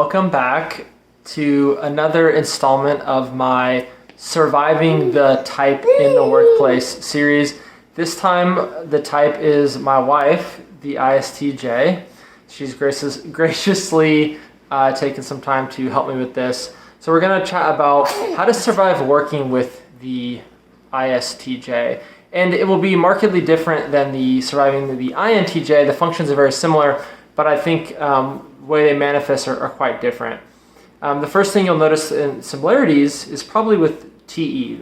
Welcome back to another installment of my Surviving the Type in the Workplace series. This time the type is my wife, the ISTJ. She's graciously taken some time to help me with this. So we're going to chat about how to survive working with the ISTJ. And it will be markedly different than the surviving the intj. The functions are very similar, but I think the way they manifest are quite different. The first thing you'll notice in similarities is probably with TE.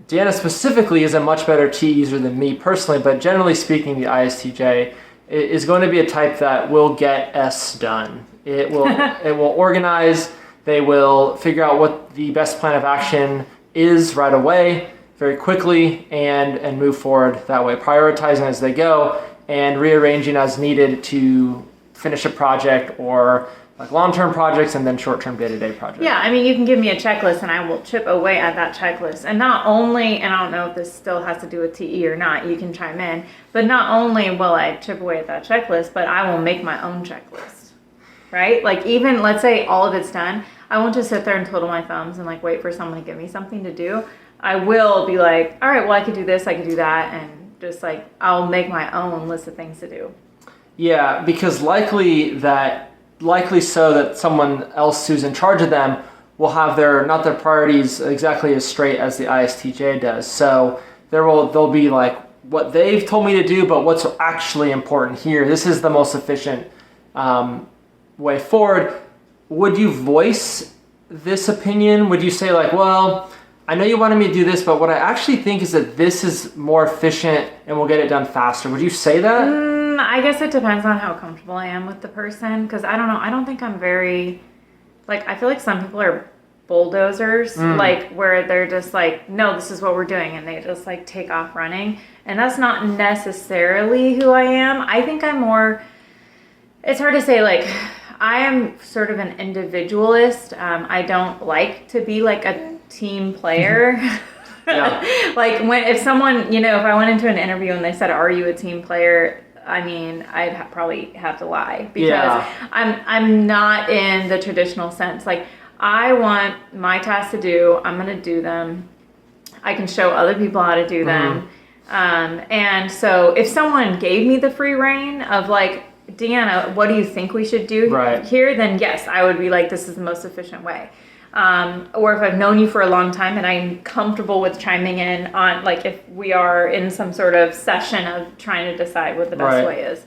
Deanna specifically is a much better TE user than me personally, but generally speaking, the ISTJ is going to be a type that will get S done. It will organize. They will figure out what the best plan of action is right away, very quickly, and move forward that way, prioritizing as they go and rearranging as needed to finish a project or like long-term projects and then short-term day-to-day projects. Yeah, I mean, you can give me a checklist and I will chip away at that checklist. And not only, and I don't know if this still has to do with TE or not, you can chime in, but not only will I chip away at that checklist, but I will make my own checklist, right? Like even, let's say all of it's done, I won't just sit there and twiddle my thumbs and like wait for someone to give me something to do. I will be like, all right, well, I could do this, I could do that, and just like, I'll make my own list of things to do. Yeah, because likely so that someone else who's in charge of them will have not their priorities exactly as straight as the ISTJ does. So they'll be like what they've told me to do, but what's actually important here. This is the most efficient way forward. Would you voice this opinion? Would you say like, well, I know you wanted me to do this, but what I actually think is that this is more efficient and we'll get it done faster. Would you say that? I guess it depends on how comfortable I am with the person, because I don't know. I don't think I'm very, like, I feel like some people are bulldozers, like where they're just like, no, this is what we're doing, and they just like take off running. And that's not necessarily who I am. I think I'm more, it's hard to say, like, I am sort of an individualist. I don't like to be like a team player. Yeah. Like if someone, if I went into an interview and they said, are you a team player? I mean, I'd probably have to lie, because I'm not in the traditional sense. Like, I want my tasks to do, I'm going to do them. I can show other people how to do them. And so if someone gave me the free reign of like, Deanna, what do you think we should do here? Then yes, I would be like, this is the most efficient way. Or if I've known you for a long time and I'm comfortable with chiming in on, like, if we are in some sort of session of trying to decide what the best way is.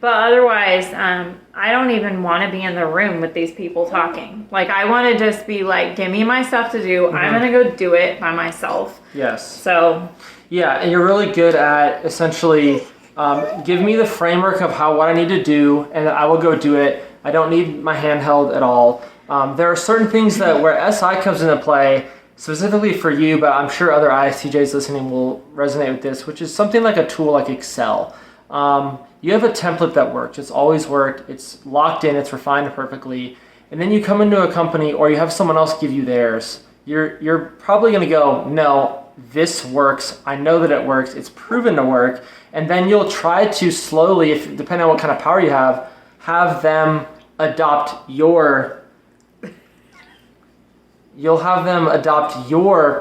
But otherwise, I don't even want to be in the room with these people talking. Like, I want to just be like, give me my stuff to do. I'm going to go do it by myself. Yes. So. Yeah, and you're really good at essentially give me the framework of what I need to do, and I will go do it. I don't need my hand held at all. There are certain things where SI comes into play, specifically for you, but I'm sure other ISTJs listening will resonate with this, which is something like a tool like Excel. You have a template that works. It's always worked. It's locked in. It's refined perfectly. And then you come into a company or you have someone else give you theirs. You're probably going to go, no, this works. I know that it works. It's proven to work. And then you'll try to slowly, depending on what kind of power you have them adopt your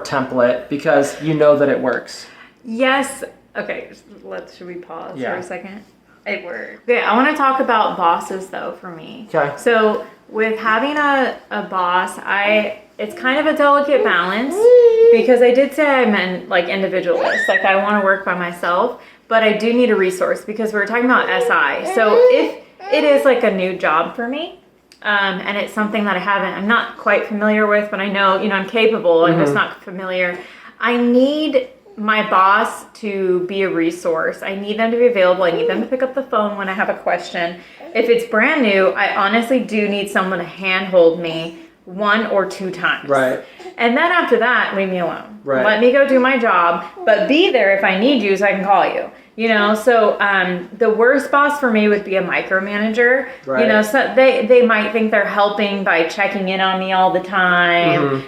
template because you know that it works. Yes. Okay. Should we pause for a second? It worked. Okay. I want to talk about bosses though for me. Okay. So with having a boss, it's kind of a delicate balance, because I did say I'm an like individualist. Like, I want to work by myself, but I do need a resource, because we were talking about SI. So if it is like a new job for me, and it's something that I'm not quite familiar with, but I know, I'm capable. I'm just not familiar. I need my boss to be a resource. I need them to be available. I need them to pick up the phone when I have a question. If it's brand new, I honestly do need someone to handhold me 1 or 2 times. Right. And then after that, leave me alone. Right. Let me go do my job, but be there if I need you so I can call you. So the worst boss for me would be a micromanager. Right. So they might think they're helping by checking in on me all the time.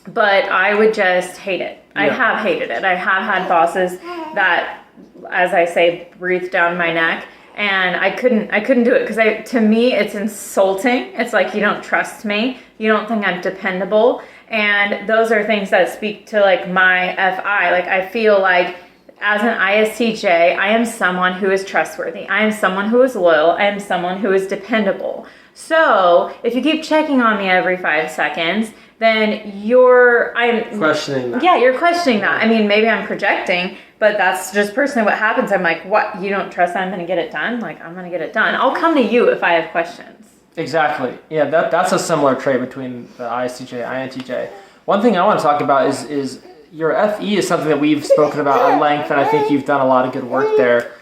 But I would just hate it. Yeah. I have hated it. I have had bosses that, as I say, breathe down my neck. And I couldn't do it because to me, it's insulting. It's like, you don't trust me. You don't think I'm dependable. And those are things that speak to like my FI. Like, I feel like as an ISTJ, I am someone who is trustworthy. I am someone who is loyal. I am someone who is dependable. So if you keep checking on me every 5 seconds, then I'm questioning that. Yeah, you're questioning that. I mean, maybe I'm projecting, but that's just personally what happens. I'm like, what? You don't trust that I'm going to get it done? Like, I'm going to get it done. I'll come to you if I have questions. Exactly. Yeah, that's a similar trait between the ISTJ and INTJ. One thing I want to talk about is your FE is something that we've spoken about at length, and I think you've done a lot of good work there.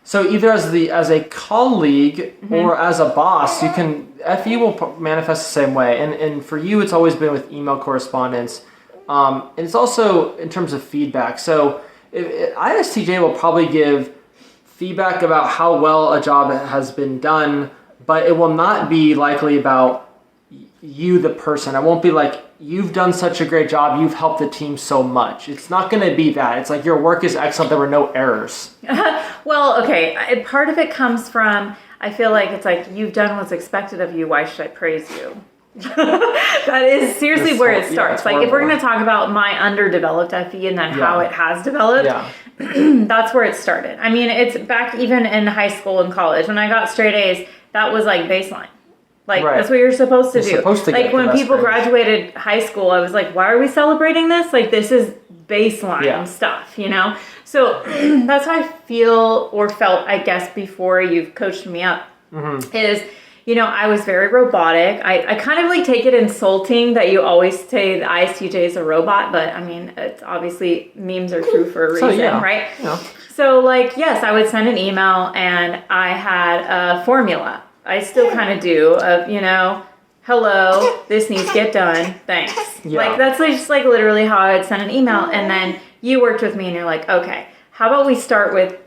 So either as a colleague or as a boss, FE will manifest the same way. And for you, it's always been with email correspondence. And it's also in terms of feedback. So ISTJ will probably give feedback about how well a job has been done, but it will not be likely about you, the person. It won't be like, you've done such a great job, you've helped the team so much. It's not going to be that. It's like, your work is excellent, there were no errors. Well, okay. Part of it comes from, I feel like it's like, you've done what's expected of you, why should I praise you? That is seriously where it starts. Like, if we're going to talk about my underdeveloped FE and then how it has developed, that's where it started. I mean, it's back even in high school and college. When I got straight A's, that was like baseline. Like, that's what you're supposed to do. Like, when people graduated high school, I was like, why are we celebrating this? Like, this is baseline stuff, you know? So that's how I feel or felt, I guess, before you've coached me up, is, you know, I was very robotic. I kind of like take it insulting that you always say the ISTJ is a robot, but I mean, it's obviously memes are true for a reason, right? Yeah. So like, yes, I would send an email and I had a formula. I still kind of do of, you know, hello, this needs to get done, thanks. Like, that's just like literally how I would send an email. And then you worked with me and you're like, okay, how about we start with,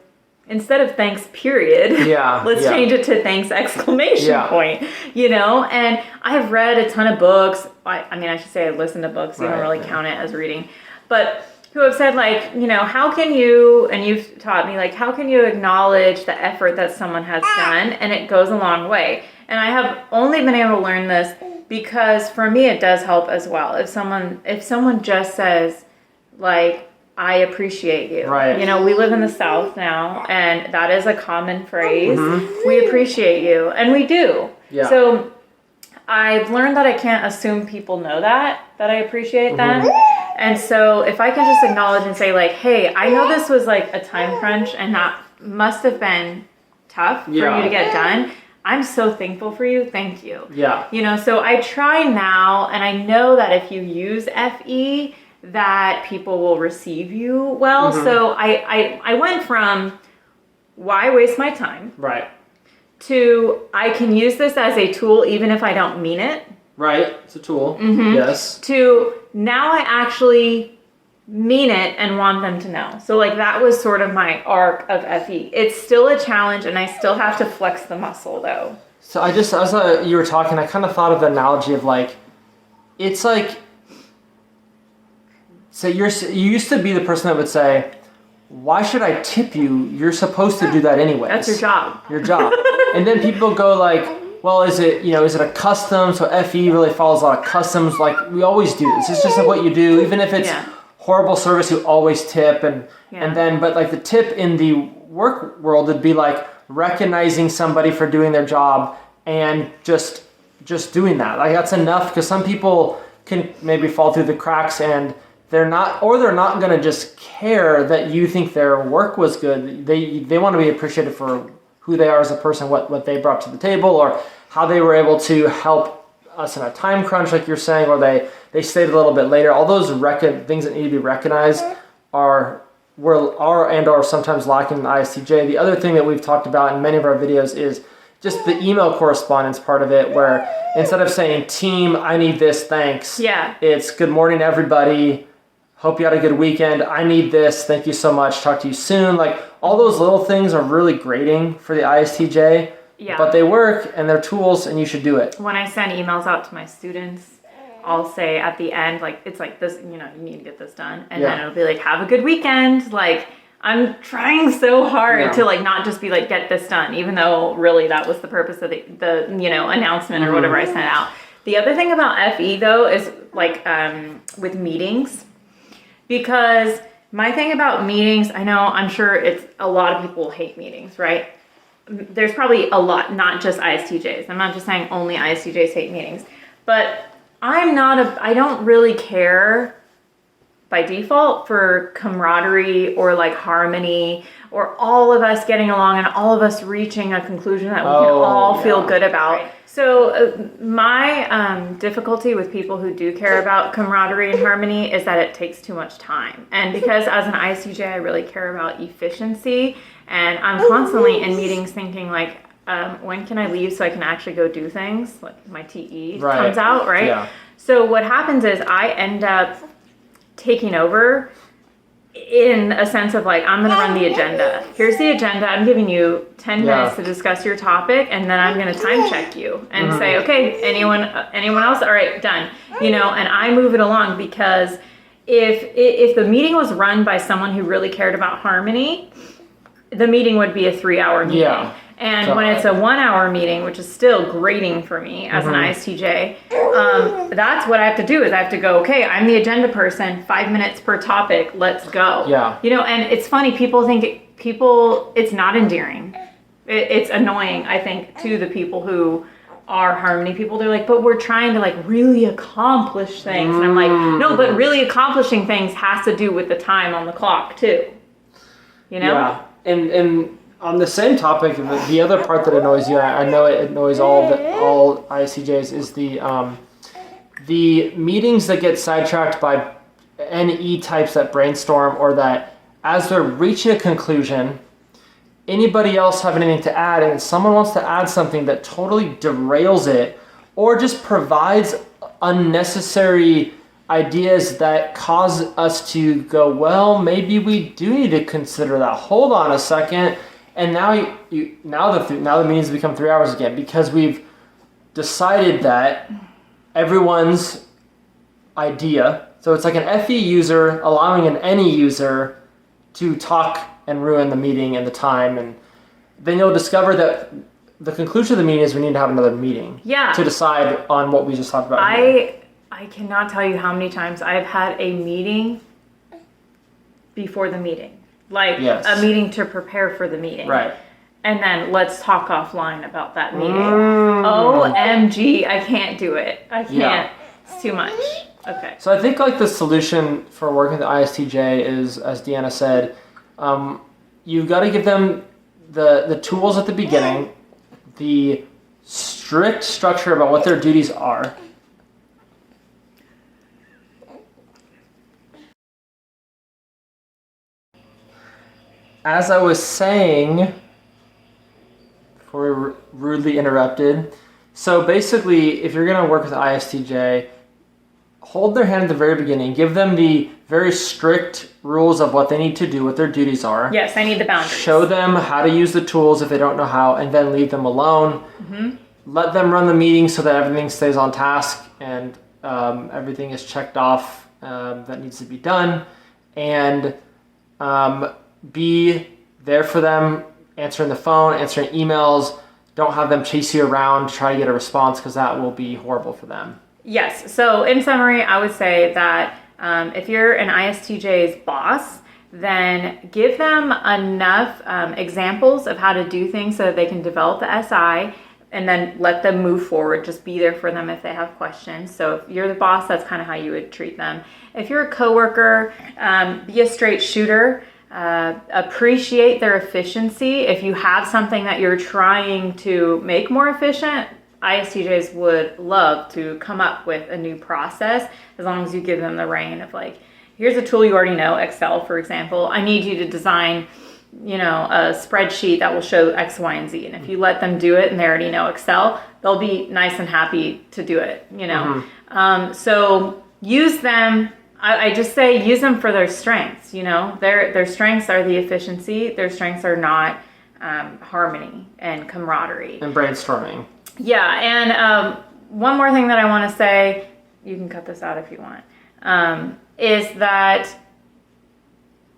instead of thanks period, let's change it to thanks exclamation point, you know? And I've read a ton of books. I mean, I should say I listened to books. You don't really count it as reading. But who have said, like, you know, how can you, and you've taught me, like, how can you acknowledge the effort that someone has done? And it goes a long way. And I have only been able to learn this because for me, it does help as well. If someone just says, like, I appreciate you. Right. You know, we live in the South now, and that is a common phrase. We appreciate you. And we do. Yeah. So I've learned that I can't assume people know that I appreciate them. And so if I can just acknowledge and say, like, hey, I know this was like a time crunch and that must have been tough for you to get done. I'm so thankful for you. Thank you. Yeah. You know, so I try now, and I know that if you use FE, that people will receive you well. So I went from, why waste my time? Right. To, I can use this as a tool even if I don't mean it. Right. It's a tool. Yes. To, now I actually mean it and want them to know. So like, that was sort of my arc of FE. It's still a challenge and I still have to flex the muscle though. So I just, as you were talking, I kind of thought of the analogy of like, it's like, so you used to be the person that would say, why should I tip you? You're supposed to do that anyways. That's your job. Your job. And then people go like, well, is it a custom? So FE really follows a lot of customs. Like, we always do this. It's just like what you do. Even if it's horrible service, you always tip. And then, but like the tip in the work world would be like recognizing somebody for doing their job and just doing that. Like, that's enough, because some people can maybe fall through the cracks and they're not going to just care that you think their work was good. They want to be appreciated for who they are as a person, what they brought to the table, or how they were able to help us in a time crunch, like you're saying, or they stayed a little bit later. All those things that need to be recognized are sometimes lacking in the ISTJ. The other thing that we've talked about in many of our videos is just the email correspondence part of it, where instead of saying, team, I need this, thanks. Yeah. It's good morning, everybody. Hope you had a good weekend. I need this. Thank you so much. Talk to you soon. Like, all those little things are really grating for the ISTJ. Yeah. But they work and they're tools and you should do it. When I send emails out to my students, I'll say at the end, like, it's like this, you know, you need to get this done. And then it'll be like, have a good weekend. Like, I'm trying so hard to like not just be like, get this done, even though really that was the purpose of the announcement or whatever I sent out. The other thing about FE though is like with meetings, because my thing about meetings, I'm sure it's a lot of people hate meetings, right? There's probably a lot, not just ISTJs. I'm not just saying only ISTJs hate meetings, but I don't really care by default for camaraderie or like harmony or all of us getting along and all of us reaching a conclusion that we can all feel good about. Right. So my difficulty with people who do care about camaraderie and harmony is that it takes too much time. And because as an ISTJ, I really care about efficiency, and I'm constantly in meetings thinking like, when can I leave so I can actually go do things? Like my TE comes out, right? Yeah. So what happens is I end up taking over in a sense of like, I'm going to run the agenda. Here's the agenda. I'm giving you 10 minutes to discuss your topic, and then I'm going to time check you and say, okay, anyone else? All right, done. And I move it along, because if the meeting was run by someone who really cared about harmony, the meeting would be a 3-hour meeting. Yeah. And when it's a 1-hour meeting, which is still grating for me as an ISTJ, that's what I have to do is I have to go, okay, I'm the agenda person, 5 minutes per topic, let's go. Yeah. And it's funny, people think it's not endearing. It's annoying, I think, to the people who are harmony people. They're like, but we're trying to like really accomplish things. And I'm like, no, but really accomplishing things has to do with the time on the clock too. Yeah. And on the same topic, the other part that annoys you, I know it annoys all ISTJs, is the meetings that get sidetracked by NE types that brainstorm, or that as they're reaching a conclusion, anybody else have anything to add, and someone wants to add something that totally derails it, or just provides unnecessary ideas that cause us to go, well, maybe we do need to consider that. Hold on a second. And now the meetings become 3 hours again, because we've decided that everyone's idea, so it's like an FE user allowing an NE user to talk and ruin the meeting and the time, and then you'll discover that the conclusion of the meeting is we need to have another meeting to decide on what we just talked about. I cannot tell you how many times I've had a meeting before the meeting. Like a meeting to prepare for the meeting. Right. And then let's talk offline about that meeting. OMG, I can't do it. I can't. Yeah. It's too much. Okay. So I think like the solution for working with the ISTJ is, as Deanna said, you've got to give them the tools at the beginning, the strict structure about what their duties are. As I was saying, before we were rudely interrupted, so basically, if you're going to work with ISTJ, hold their hand at the very beginning, give them the very strict rules of what they need to do, what their duties are. Yes, I need the boundaries. Show them how to use the tools if they don't know how, and then leave them alone. Let them run the meeting so that everything stays on task and everything is checked off that needs to be done. And be there for them, answering the phone, answering emails. Don't have them chase you around to try to get a response, because that will be horrible for them. Yes. So in summary, I would say that if you're an ISTJ's boss, then give them enough examples of how to do things so that they can develop the SI, and then let them move forward. Just be there for them if they have questions. So if you're the boss, that's kind of how you would treat them. If you're a coworker, be a straight shooter. Appreciate their efficiency. If you have something that you're trying to make more efficient, ISTJs would love to come up with a new process, as long as you give them the reign of like, here's a tool you already know, Excel, for example. I need you to design, a spreadsheet that will show X, Y, and Z. And if you let them do it and they already know Excel, they'll be nice and happy to do it, So use them. I just say use them for their strengths. Their strengths are the efficiency. Their strengths are not harmony and camaraderie and brainstorming. Yeah, and one more thing that I want to say, you can cut this out if you want, is that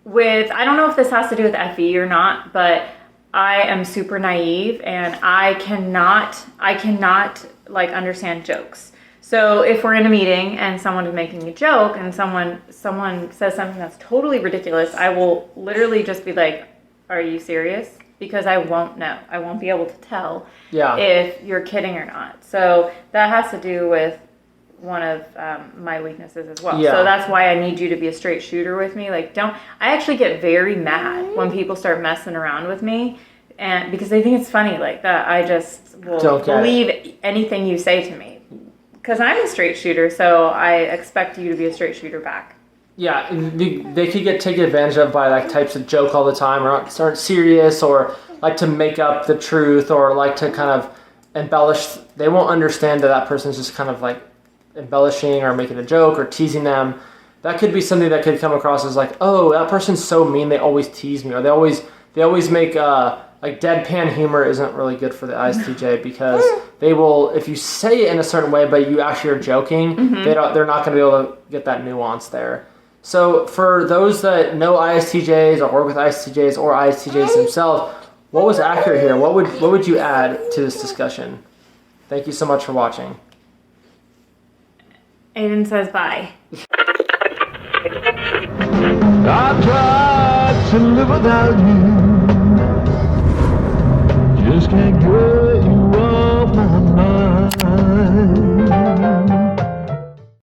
I don't know if this has to do with FE or not, but I am super naive and I cannot like understand jokes. So if we're in a meeting and someone is making a joke and someone says something that's totally ridiculous, I will literally just be like, are you serious? Because I won't know. I won't be able to tell if you're kidding or not. So that has to do with one of my weaknesses as well. So that's why I need you to be a straight shooter with me. Like, I actually get very mad when people start messing around with me, and because they think it's funny like that. I just will believe anything you say to me. Because I'm a straight shooter, so I expect you to be a straight shooter back. Yeah, they could get taken advantage of by like types of joke all the time, or aren't serious, or like to make up the truth, or like to kind of embellish. They won't understand that person's just kind of like embellishing or making a joke or teasing them. That could be something that could come across as like, oh, that person's so mean, they always tease me, or they always make like deadpan humor isn't really good for the ISTJ, because they will, if you say it in a certain way but you actually are joking, they're not going to be able to get that nuance there. So for those that know ISTJs or work with ISTJs or ISTJs themselves, what was accurate here? What would you add to this discussion? Thank you so much for watching. Aiden says bye. I tried to live without you. Just can't get you off my mind.